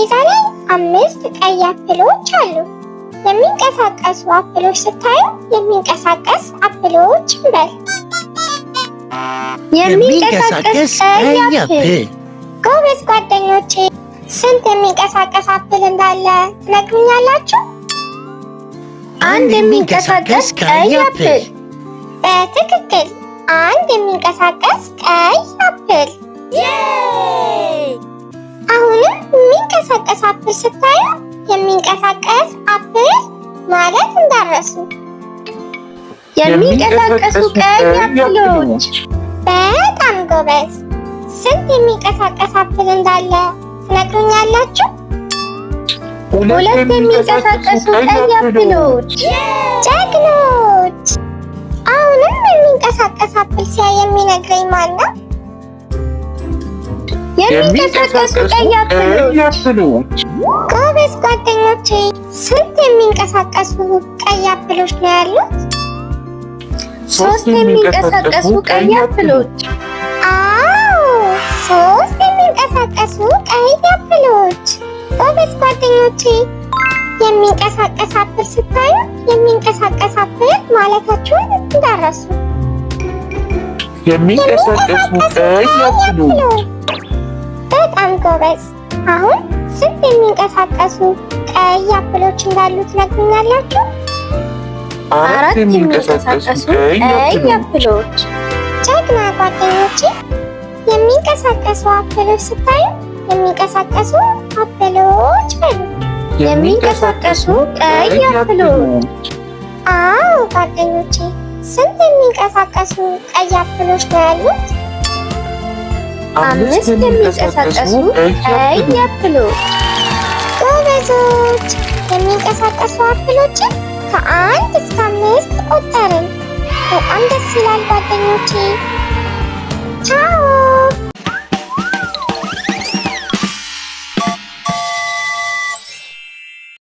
ጠረጴዛ ላይ 5 ቀይ አፕሎች አሉ። የሚንቀሳቀሱ አፕሎች ስታዩ የሚንቀሳቀስ አፕሎች እንበል። የሚንቀሳቀስ ቀይ አፕል። ጎበዝ ጓደኞቼ፣ ስንት የሚንቀሳቀስ አፕል እንዳለ ትነግሩኛላችሁ? አንድ የሚንቀሳቀስ ቀይ አፕል። በትክክል፣ አንድ የሚንቀሳቀስ ቀይ አፕል። አሁንም የሚንቀሳቀስ አፕል ስታዩ የሚንቀሳቀስ አፕል ማለት እንዳረሱ። የሚንቀሳቀሱ ቀይ አፕሎች። በጣም ጎበዝ። ስንት የሚንቀሳቀስ አፕል እንዳለ ትነግሩኛላችሁ? 2 የሚንቀሳቀሱ ቀይ አፕሎች። ጀግኖች! አሁንም የሚንቀሳቀስ አፕል ሲያይ የሚነግረኝ ማን ነው? የሚንቀሳቀሱ ቀይ አፕሎች። ጎበዝ ጓደኞቼ፣ ስንት የሚንቀሳቀሱ ቀይ አፕሎች ነው ያሉት? 3 የሚንቀሳቀሱ ቀይ አፕሎች። አዎ፣ 3 የሚንቀሳቀሱ ቀይ አፕሎች። ጎበዝ ጓደኞቼ፣ የሚንቀሳቀስ አፕል ስታዩ የሚንቀሳቀስ አፕል ማለታችሁን እንዳረሱ። የሚንቀሳቀሱ ቀይ አፕሎች። በጣም ጎበዝ። አሁን ስንት የሚንቀሳቀሱ ቀይ አፕሎች እንዳሉ ትነግሩኛላችሁ? 4 የሚንቀሳቀሱ ቀይ አፕሎች። ጀግና ጓደኞቼ፣ የሚንቀሳቀሱ አፕሎች ስታዩ የሚንቀሳቀሱ አፕሎች በሉ። የሚንቀሳቀሱ ቀይ አፕሎች። አዎ ጓደኞቼ፣ ስንት የሚንቀሳቀሱ ቀይ አፕሎች ነው ያሉት? 5 የሚንቀሳቀሱ ቀይ አፕሎች። ጎበዞች! የሚንቀሳቀሱ አፕሎችን ከ1 እስከ 5 ቆጠርን። በጣም ደስ ይላል ጓደኞቼ። ቻው!